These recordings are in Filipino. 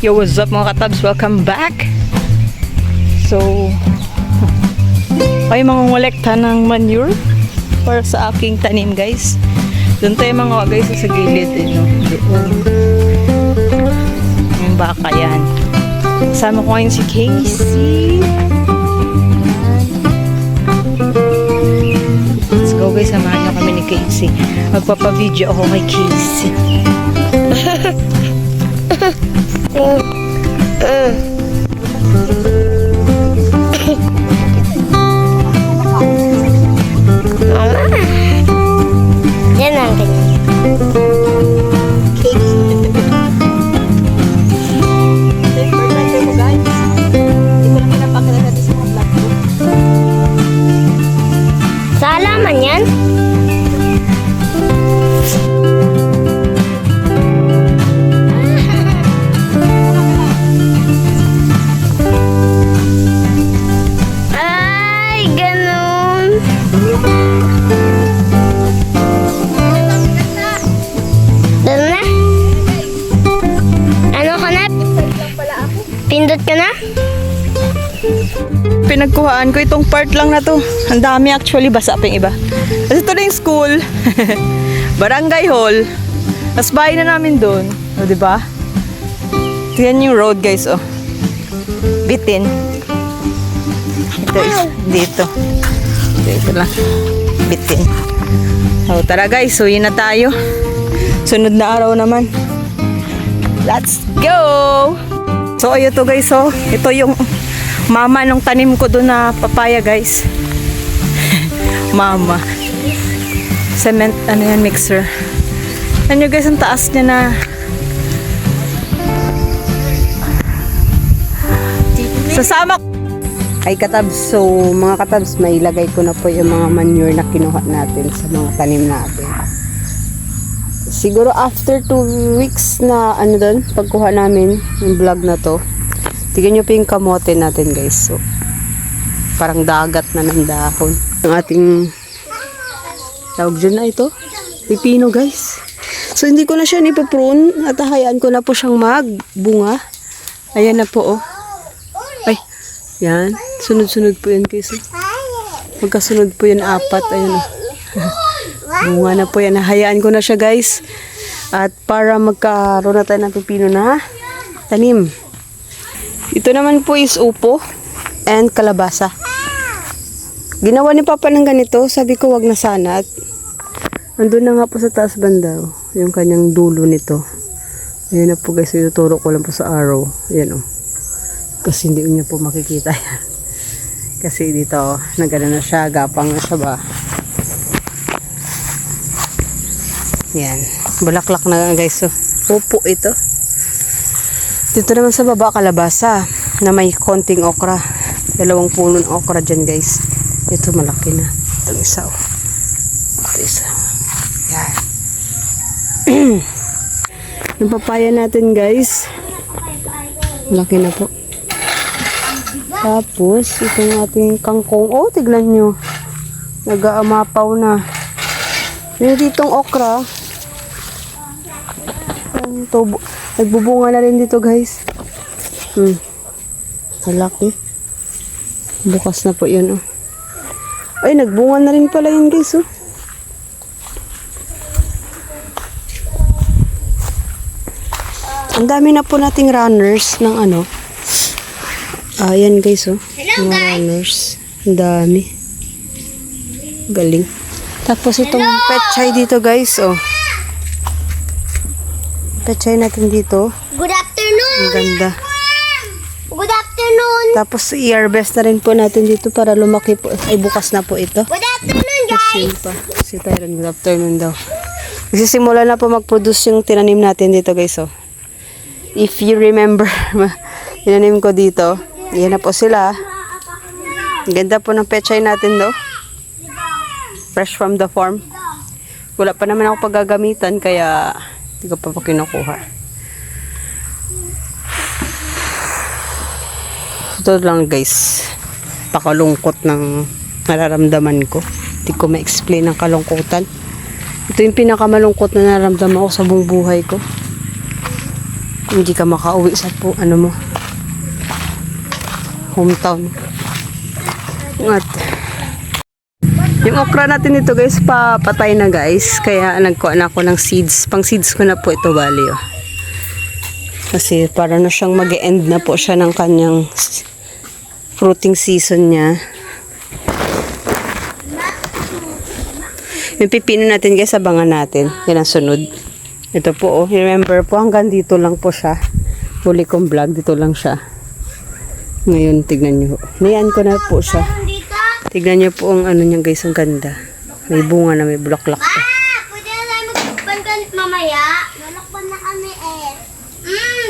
Yo, what's up mga katabs? Welcome back! So, ay mga ngolekta ng manure para sa aking tanim guys. Doon tayo mga guys sa gilid. No? Yung baka yan. Kasama ko ngayon si Casey. Let's go guys, samahan nyo kami ni Casey. Magpapa-video ako kay Casey. Yan ang ganyan. Sa halaman yan? Ay, ganun. Doon na? Ano ka na? Pindot ka na? Pinagkuhaan ko itong part lang na to. Ang dami actually, basa pa yung iba. Kasi ito na yung school. Barangay hall. Tapos bahay na namin doon. O, diba? Tingnan yung road guys, oh. Bitin. Ito is dito. Ito lang. Bitin. So, tara guys. So, yun na tayo. Sunod na araw naman. Let's go! So, ayun to guys, oh. Ito yung mama nung tanim ko doon na papaya guys. Mama. Cement, ano yan, mixer. Ano nyo guys, ang taas niya na. Sasama. Ay katabs, so mga katabs, may ilagay ko na po yung mga manure na kinuha natin sa mga tanim natin. Siguro after 2 weeks na ano doon, pagkuha namin yung vlog na to, tignan nyo po yung kamote natin guys. So, parang dagat na ng dahon. Ang ating tawag dyan na ito, pipino guys. So hindi ko na siya nipaprune at hayaan ko na po siyang magbunga. Ayan na po oh. Ay, yan. Sunod-sunod po yan guys. Magkasunod po yan 4. Ayan oh. Bunga na po yan. Hayaan ko na siya guys. At para magkaroon na tayo ng pipino na tanim. Ito naman po is upo and kalabasa. Ginawa ni Papa ng ganito. Sabi ko wag na sana. At andun na nga po sa taas banda. Oh, yung kanyang dulo nito. Ayan na po guys. Ituturo ko lang po sa arrow. Ayan oh. Kasi hindi niyo po makikita yan. Kasi dito oh, nagana na siya. Gapang na siya ba. Yan. Bulaklak na guys. So, upo ito. Dito naman sa baba, kalabasa. Na may konting okra. 2 punong okra dyan guys. Ito malaki na. Itong isa oh. Ito isa. Yan. Yung papaya natin guys. Malaki na po. Tapos, itong ating kangkong. Oh, tignan nyo. Nag-aamapaw na. Yung ditong okra. Nagbubunga na rin dito guys. Malaki. Bukas na po yun oh. Ay, nagbunga na rin pala yun guys oh. Ang dami na po nating runners ng ano. Ayan guys oh. Mga runners. Ang dami. Galing. Tapos itong petchay dito guys oh. Petchay natin dito. Good afternoon! Ang ganda. Good afternoon! Tapos i-harvest na rin po natin dito para lumaki po. Ay bukas na po ito. Good afternoon, Kasi guys! pa. Si Tyron, good afternoon daw. Nagsisimula na po mag-produce yung tinanim natin dito guys oh. If you remember, tinanim ko dito. Yan na po sila. Ang ganda po ng petchay natin do. Fresh from the farm. Wala pa naman ako paggagamitan kaya hindi ko pa kinukuha. Ito lang guys. Pakalungkot ng nararamdaman ko. Hindi ko ma-explain ang kalungkutan. Ito yung pinakamalungkot na nararamdaman ko sa buong buhay ko. Hindi ka makauwi sa ano mo, hometown. At yung okra natin ito guys, papatay na guys. Kaya nagkuha na ako ng seeds. Pang seeds ko na po ito, bali. Oh. Kasi para na siyang mag-end na po siya ng kanyang fruiting season niya. Yung pipino natin guys, abangan natin. Yan ang sunod. Ito po, oh. Remember po, hanggang dito lang po siya. Huli kong vlog, dito lang siya. Ngayon, tignan nyo. Niyan ko na po siya. Tignan nyo po ang ano niya guys, ang ganda. May bunga na may bulaklak pa. Pwede na tayo magpagpan ganit mamaya. Nalakpan na kami eh.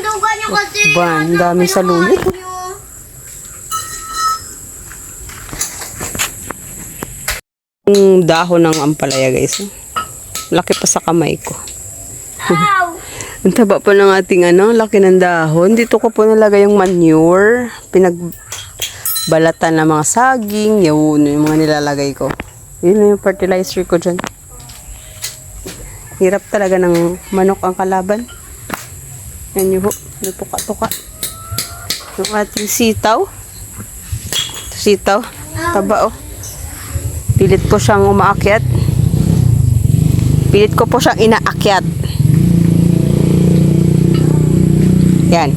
Duga nyo kasi. Ba, ang dami saluyot. Yung dahon ng ampalaya guys. Laki pa sa kamay ko. Ow! Ang taba pa ng ating ano, laki ng dahon. Dito ko po nalagay yung manure. Pinagbalatan ng mga saging. Yun, yung mga nilalagay ko. Yun na yung fertilizer ko dyan. Hirap talaga ng manok ang kalaban. Yan yung tuka-tuka. Yung ating sitaw. Sitaw. Taba oh. Pilit ko siyang umaakyat. Pilit ko po siyang inaakyat. Yan.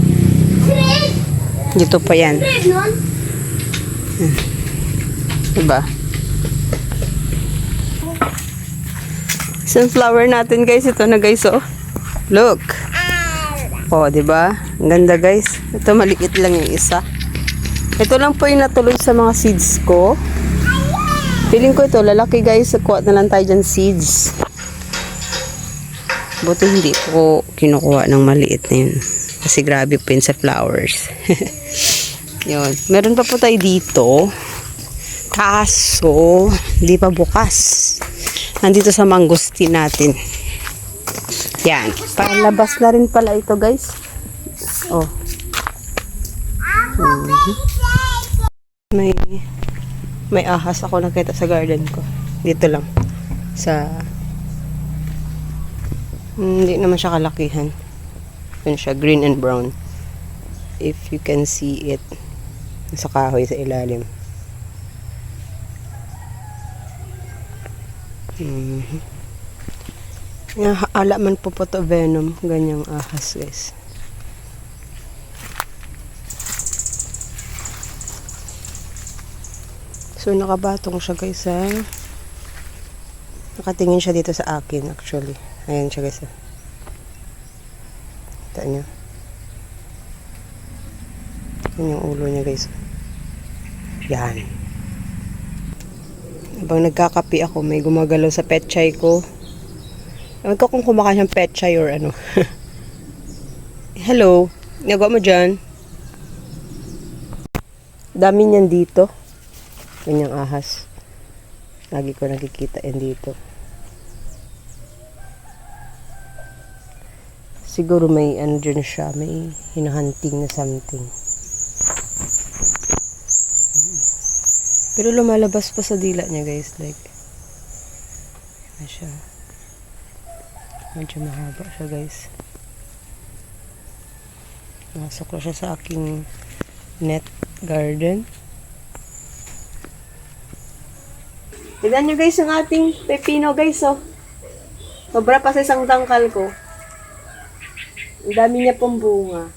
Dito pa yan. Diba? Sunflower natin guys. Ito na guys oh. Look. Oh, diba? Ang ganda guys. Ito maliit lang yung isa. Ito lang po yung natuloy sa mga seeds ko. Feeling ko ito, lalaki guys. Kuha na lang tayo dyan seeds. Buti hindi ko kinukuha ng maliit na yun. Kasi grabe po yun sa flowers. Yun. Meron pa po tayo dito. Kaso, hindi pa bukas. Nandito sa mangosteen natin. Yan. Palabas na rin pala ito guys. Oh. May ahas ako nakita sa garden ko. Dito lang. Hindi naman siya kalakihan. Yun siya, green and brown. If you can see it. Sa kahoy sa ilalim. Alaman po to venom. Ganyang ahas guys. So nakabatong siya guys ha. Nakatingin siya dito sa akin actually. Ayan siya guys ha. Kita niyo. Yan yung ulo niya guys. Yan. Habang nagkakapi ako, may gumagalaw sa petchay ko. Ewan ko kung kumakain siyang petchay or ano. Hello. Nagawa mo dyan? Dami niyan dito. Ganyang ahas. Lagi ko nakikita yan dito. Siguro may ano dyan siya. May hinahunting na something. Pero lumalabas pa sa dila niya guys. Like, ano siya. Medyo mahaba siya guys. Nasok ko siya sa aking net garden. Tignan nyo guys yung ating pepino guys oh. Sobra pa sa isang tangkal ko. Ang dami niya pong bunga.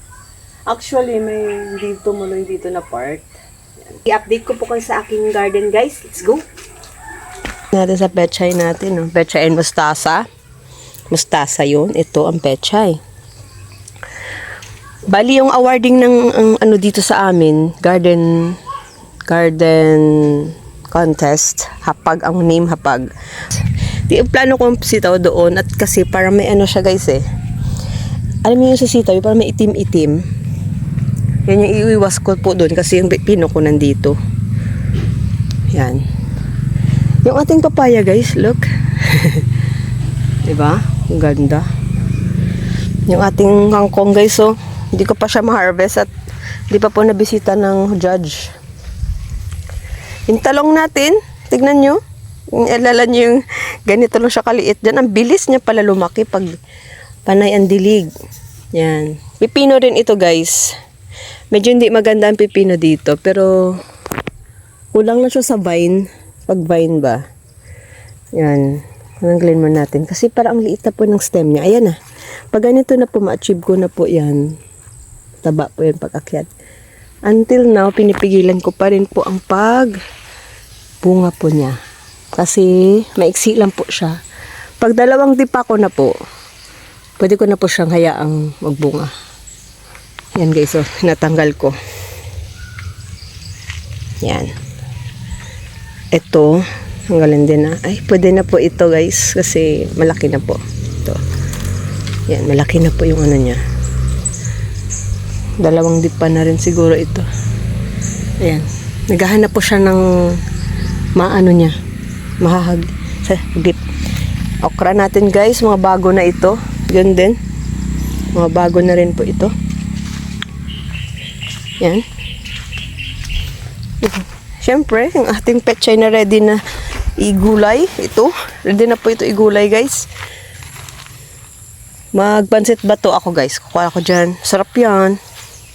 Actually may hindi tumuloy dito na part. I-update ko po kayo sa aking garden guys. Let's go! Natin sa pechay natin. No? Pechay and mustasa. Mustasa yun. Ito ang pechay. Bali yung awarding ng ano dito sa amin. Garden contest. Hapag ang name hapag. Di plano ko sitaw doon. At kasi para may ano siya guys eh. Alam mo yung sa sitaw. Para may itim-itim. Yan yung iiwas ko po doon kasi yung pino ko nandito. Yan. Yung ating papaya guys, look. Diba? Ang ganda. Yung ating kangkong guys, oh. Hindi ko pa siya ma-harvest at hindi pa po nabisita ng judge. Yung talong natin, tignan nyo. Alala nyo yung ganito lang siya kaliit dyan. Ang bilis niya pala lumaki pag panay ang dilig. Yan. Pipino rin ito guys. Medyo hindi maganda ang pipino dito. Pero kulang na siya sa vine. Pag vine ba. Yan. Tanggalin mo natin. Kasi parang ang liit na po ng stem niya. Ayan na. Pag ganito na po, ma-achieve ko na po yan. Taba po yan pag-akyat. Until now, pinipigilan ko pa rin po ang bunga po niya. Kasi maiksi lang po siya. Pag dalawang dipa ko na po, pwede ko na po siyang hayaang magbunga. Yan guys, so natanggal ko. Yan. Ito, tanggalin din na. Ay, pwede na po ito guys, kasi malaki na po. Ito. Yan, malaki na po yung ano niya. Dalawang dipa na rin siguro ito. Ayan. Naghahanap po siya ng maano niya. Mahahag. Sa dip. Okra natin guys, mga bago na ito. Yun din. Mga bago na rin po ito. Yan. Siyempre, yung ating pechay na ready na igulay. Ito. Ready na po ito igulay guys. Magpansit bato ako guys. Kukuha ako dyan. Sarap yan.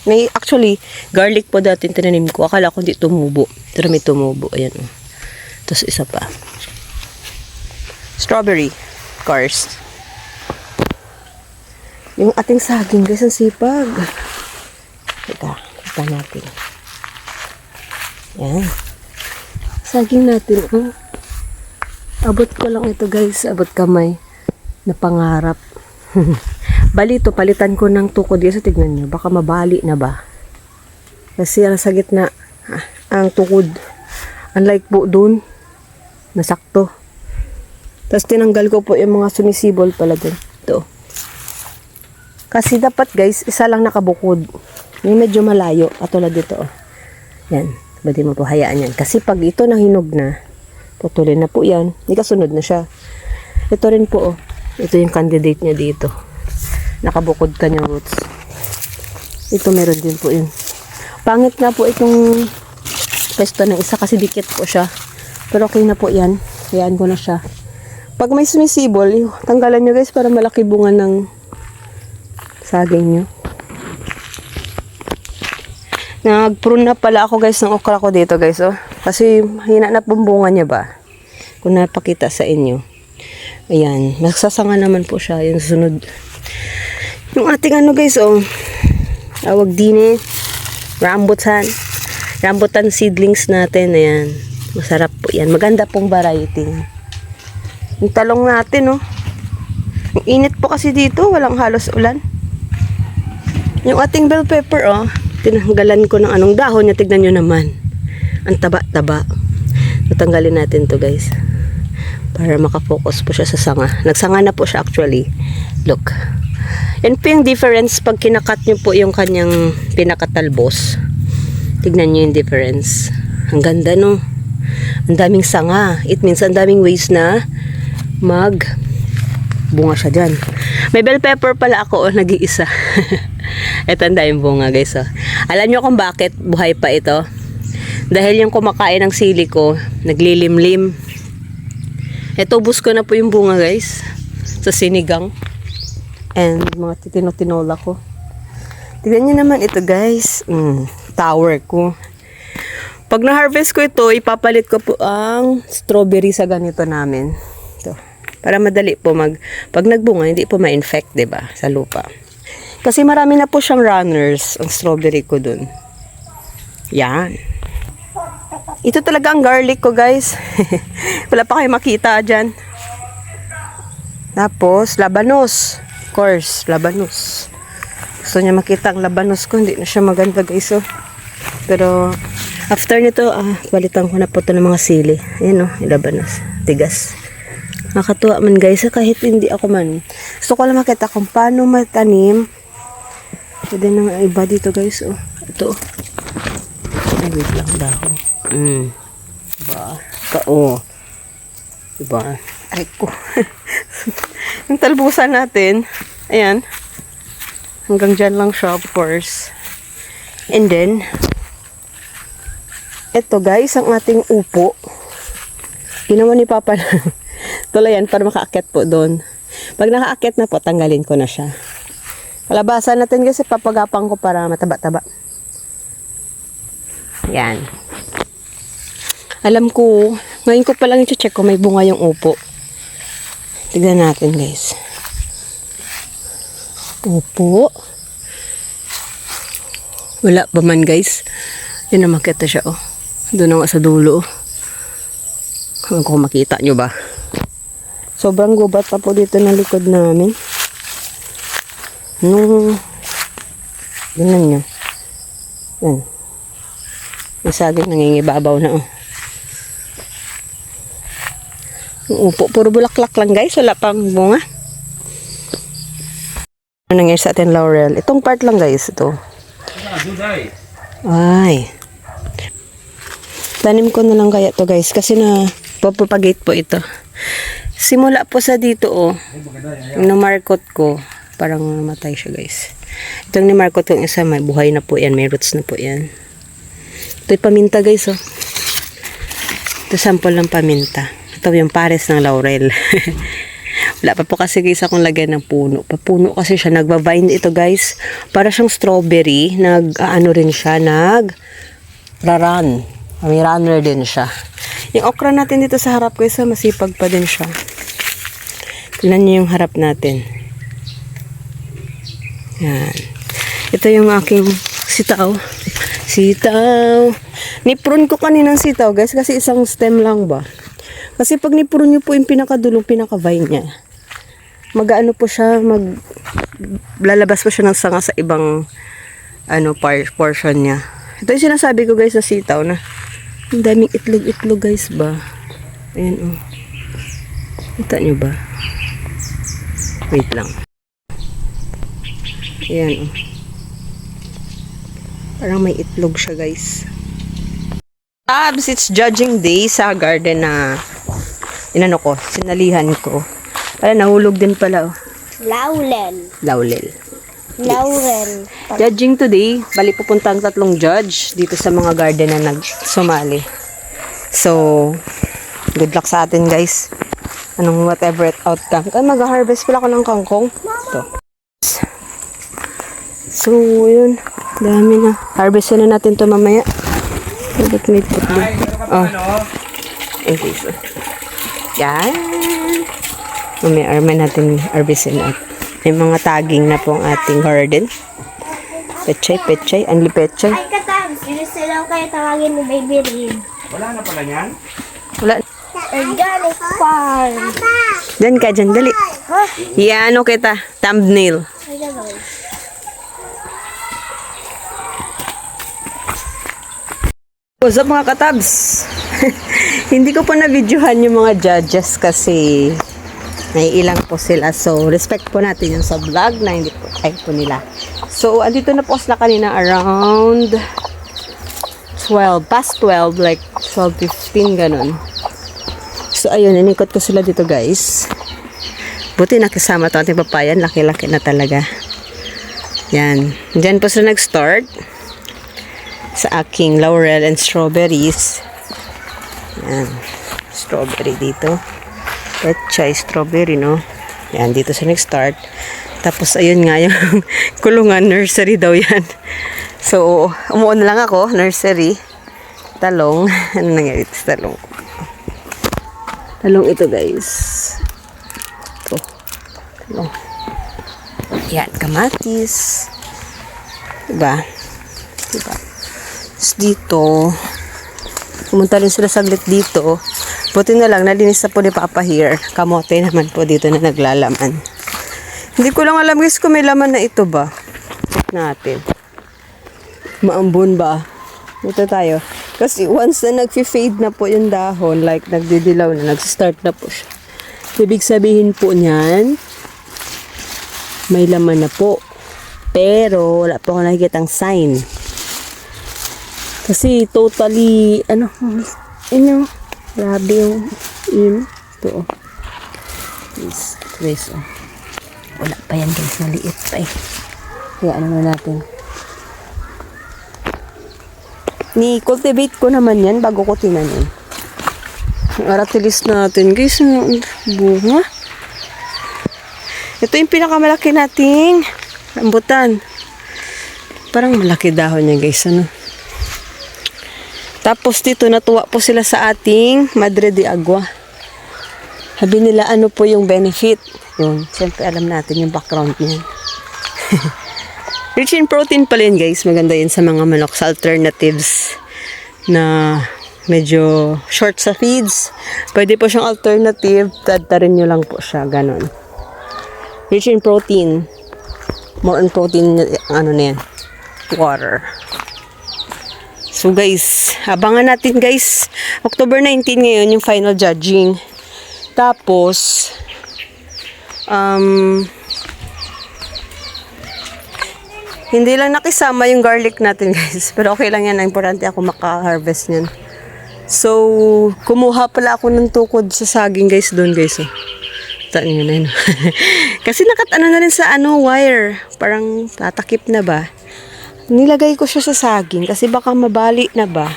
May actually, garlic po dati tinanim ko. Akala ko hindi tumubo. Pero may tumubo. Ayan o. Tapos isa pa. Strawberry. Cars. Yung ating saging guys, ang sipag. Teka, kita natin. Yan. Saging natin. Oh. Abot ko lang ito guys. Abot kamay. Na pangarap. Bali ito, palitan ko ng tukod dito. Tignan nyo, baka mabali na ba? Kasi sa gitna, ang tukod. Unlike po dun, nasakto. Tapos tinanggal ko po yung mga sumisibol pala dun. Ito. Kasi dapat guys, isa lang nakabukod. Yung medyo malayo, katulad dito. Oh. Yan, pwede mo po hayaan yan. Kasi pag ito nahinog na, putulin na po yan. Hindi kasunod na siya. Ito rin po, oh. Ito yung candidate niya dito. Nakabukod kanyang roots. Ito meron din po yun. Pangit nga po itong pesto ng isa kasi dikit po siya. Pero okay na po yan. Hayaan ko na siya. Pag may sumisibol, tanggalan nyo guys para malaki bunga ng saging nyo. Nag-prune na pala ako guys ng okra ko dito guys. Oh. Kasi hina na pong bunga niya ba. Kung napakita sa inyo. Ayan. Magsasanga naman po siya. Yung sunod. Yung ating ano guys, oh. Tawag din rambutan. Rambutan seedlings natin. Ayan. Masarap po yan. Maganda pong variety. Yung talong natin, oh. Yung init po kasi dito. Walang halos ulan. Yung ating bell pepper, oh. Tinanggalan ko ng anong dahon niya. Tignan nyo naman. Ang taba-taba. Natanggalin natin to guys. Para makafocus po siya sa sanga. Nagsanga na po siya actually. Look. Yan po yung difference pag kinakat nyo po yung kanyang pinakatalbos. Tignan nyo yung difference. Ang ganda no. Ang daming sanga. It means ang daming ways na bunga siya dyan. May bell pepper pala ako nag-iisa. Ito ang daming bunga guys. Oh. Alam nyo kung bakit buhay pa ito? Dahil yung kumakain ng sili ko, naglilimlim. Ito, ubus ko na po yung bunga guys. Sa sinigang. And mga titino-tinola ko. Tignan nyo naman ito guys. Tower ko. Pag na-harvest ko ito, ipapalit ko po ang strawberry sa ganito namin. Ito. Para madali po pag nagbunga, hindi po ma-infect, diba? Sa lupa. Kasi marami na po siyang runners, ang strawberry ko dun. Yan. Ito talaga ang garlic ko guys. Wala pa kayo makita dyan. Tapos, labanos. Of course, labanos. Gusto niya makita ang labanos ko. Hindi na siya maganda guys. Oh. Pero, after nito, balitan ko na po ito ng mga sili. Ayan o, yung labanos. Tigas. Nakatuwa man guys. Kahit hindi ako man. Gusto ko lang makita kung paano matanim. Pwede na iba dito guys. Oh. Ito. Ay, wait lang dahon. Diba? Ito o. Diba? Ay ko. Yung talbusan natin, ayan, hanggang dyan lang siya, of course. And then, ito guys, ang ating upo. Ginawa ni Papa na tulayan para makaakyat po doon. Pag nakaakyat na po, tanggalin ko na siya. Kalabasan natin kasi papagapang ko para mataba-taba. Yan. Alam ko, ngayon ko pa lang i-check kung may bunga yung upo. Tignan natin guys. Upo. Wala pa man guys. Yan na makita siya oh. Doon na nga sa dulo oh. Kung makita nyo ba. Sobrang gubat pa po dito ng likod namin. Ganun nyo. Yan. Yung saging nangingibabaw na oh. Yung upo, puro bulaklak lang guys. Wala pang bunga. Ano nangyari sa atin laurel? Itong part lang guys. Ito. Ay. Tanim ko na lang kaya to guys. Kasi na papapagate po ito. Simula po sa dito oh. Yung markot ko. Parang namatay siya guys. Itong ni markot yung isa. May buhay na po yan. May roots na po yan. Ito'y paminta guys oh. Ito sample ng paminta. Ito yung pares ng laurel. Wala pa po kasi guys akong lagyan ng puno. Papuno kasi siya. Nagva-vine ito guys. Para siyang strawberry. Nag-ano rin siya. Nag-raran. May runner din siya. Yung okra natin dito sa harap guys. Masipag pa din siya. Tignan niyo yung harap natin. Yan. Ito yung aking sitaw. Sitaw. Niprune ko kaninang sitaw guys. Kasi isang stem lang ba. Kasi pag niprune nyo po yung pinakadulong pinaka-vine niya. Mag-ano po siya, lalabas po siya ng sanga sa ibang portion niya. Ito yung sinasabi ko guys sa sitaw na ang daming itlog-itlog guys ba. Ayan oh. Kita nyo ba? Wait lang. Ayan oh. Parang may itlog siya guys. It's judging day sa garden na inano ko, sinalihan ko. Para nahulog din pala oh. Laurel. Laurel. Laurel. Judging today, bali pupunta ang 3 judge dito sa mga garden na nagsumali. So, good luck sa atin guys. Anong whatever outcome. Ay, mag-harvest pala ako ng kangkong. Ito. So, yun. Dami na. Harvest na natin to mamaya. Ba't may putlo? Oh. Okay, so. Yan. Mamaya natin harvestin at may mga tagging na po ang ating garden. Pechay, anli pechay. Ay, katabs. Sinusilaw kayo tawagin ni Baby Rin. Wala na pala yan? Wala. Organic farm. Diyan ka, dyan. Dali. Yan, okay ta. Thumbnail. Ay, gano'n. What's up mga katabs? Hindi ko pa na-videohan yung mga judges kasi naiilang po sila. So, respect po natin yung sa vlog na hindi po type po nila. So, andito na po sila kanina around 12, past 12, like 12:15 ganun. So, ayun, inikot ko sila dito guys. Buti nakisama ito ating papayan. Laki-laki na talaga. Yan. Diyan po sila nag-start sa aking laurel and strawberries. Yan. Strawberry dito. Pechay strawberry, no? Yan, dito sa nag-start. Tapos, ayun nga, yung kulungan, nursery daw yan. So, umuon lang ako, nursery. Talong. Ano nangyari sa talong? Talong ito, guys. Ito. Talong. Yan, kamatis. Diba? Diba? Tapos dito, pumunta rin sila saglit dito. Buti na lang, nalinis na po ni Papa here. Kamote naman po dito na naglalaman. Hindi ko lang alam guys kung may laman na ito ba. Check natin. Maambon ba? Dito tayo. Kasi once na nag-fade na po yung dahon, like nagdidilaw na, nag-start na po siya. Ibig sabihin po niyan, may laman na po. Pero wala po akong nakikitang sign. Kasi totally, grabe yung ito oh. This oh. Wala pa yan guys, maliit pa eh. Kaya ano natin. Ni-cultivate ko naman yan bago ko tinanim. Ang aratilis natin guys, bunga. Ito yung pinakamalaki nating rambutan. Parang malaki dahon niya guys, ano. Tapos dito natuwa po sila sa ating Madre de Agua. Sabi nila ano po yung benefit. Yun, siyempre alam natin yung background niyan. Rich in protein pala yun guys. Maganda yun sa mga manok, sa alternatives na medyo short sa feeds. Pwede po siyang alternative. Tadtarin nyo lang po siya, ganon. Rich in protein. More on protein, ano na yan, water. So guys, abangan natin guys. October 19 ngayon yung final judging. Tapos, hindi lang nakisama yung garlic natin guys. Pero okay lang yan. Importante ako maka-harvest niyan. So, kumuha pala ako ng tukod sa saging guys doon guys. Oh. Taan nyo na yun. Kasi nakatano na rin sa wire. Parang tatakip na ba. Nilagay ko siya sa saging kasi baka mabali na ba.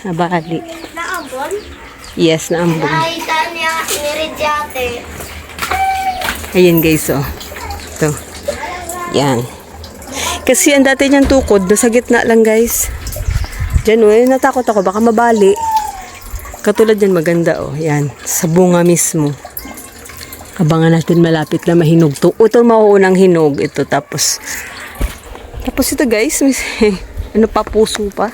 Nabali. Naabon? Yes, naambong. Nakita niya, niridyate. Ayan guys, oh. Ito. Yan. Kasi ang dati niyang tukod, nasa gitna lang guys. Diyan, oh, natakot ako, baka mabali. Katulad yan, maganda, oh. Yan, sa bunga mismo. Abangan natin malapit na mahinog to. Ito mauunang hinog, ito. Tapos ito guys, ano pa, puso pa.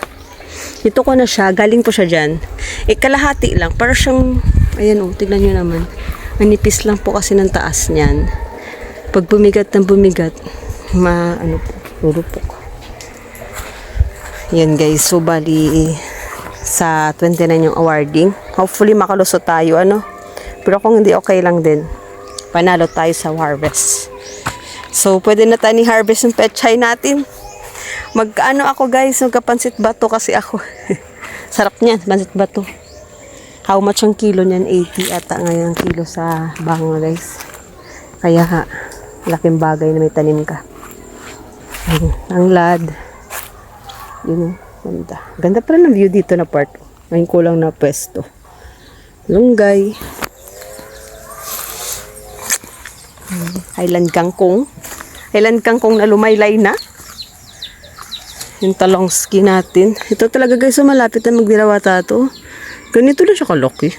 Ito ko na siya, galing po siya dyan. Kalahati lang, para siyang, ayan, oh, tignan nyo naman. Manipis lang po kasi ng taas niyan. Pag bumigat ng bumigat, rurupok. Yan guys, so bali sa 29 yung awarding. Hopefully makalusot tayo, Pero kung hindi, okay lang din. Panalo tayo sa harvest. So, pwede na tayo ni-harvest yung pechay natin. Ako guys, magkapansit bato kasi ako. Sarap niyan, pansit bato. How much ang kilo niyan? 80 ata ngayon ang kilo sa bango guys. Kaya laking bagay na may tanim ka. Ang lad. Yun, ganda. Ganda pa rin ang view dito na part. Ngayon kulang na pwesto. Lunggay. Highland kangkong. Highland kangkong na lumaylay na. Yung talongski natin. Ito talaga guys, malapit na magdirawata to. Ganito na siya kalaki.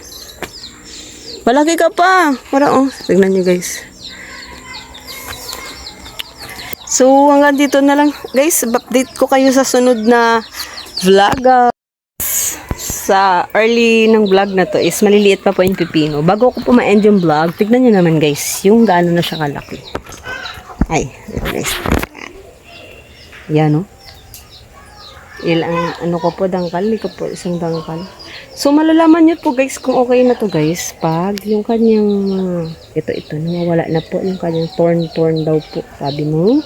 Malaki ka pa. Parang, tignan nyo guys. So, hanggang dito na lang. Guys, update ko kayo sa sunod na vlog. Sa early ng vlog na to is maliliit pa po yung pipino. Bago ko po ma-end yung vlog, tignan nyo naman guys, yung gaano na siya kalaki. Ay, ito guys. Yan, no? Ilang, ko po, dangkal. May ko po isang dangkal. So, malalaman nyo po guys kung okay na to guys. Pag yung kanyang, ito, nawawala na po yung kanyang torn daw po. Sabi mo,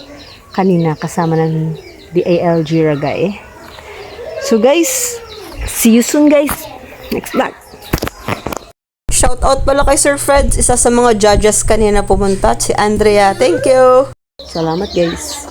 kanina kasama ng DALG Ragay. So guys, see you soon guys. Next vlog. Shout out pala kay Sir Fred, isa sa mga judges kanina pumunta, si Andrea. Thank you. Salamat guys.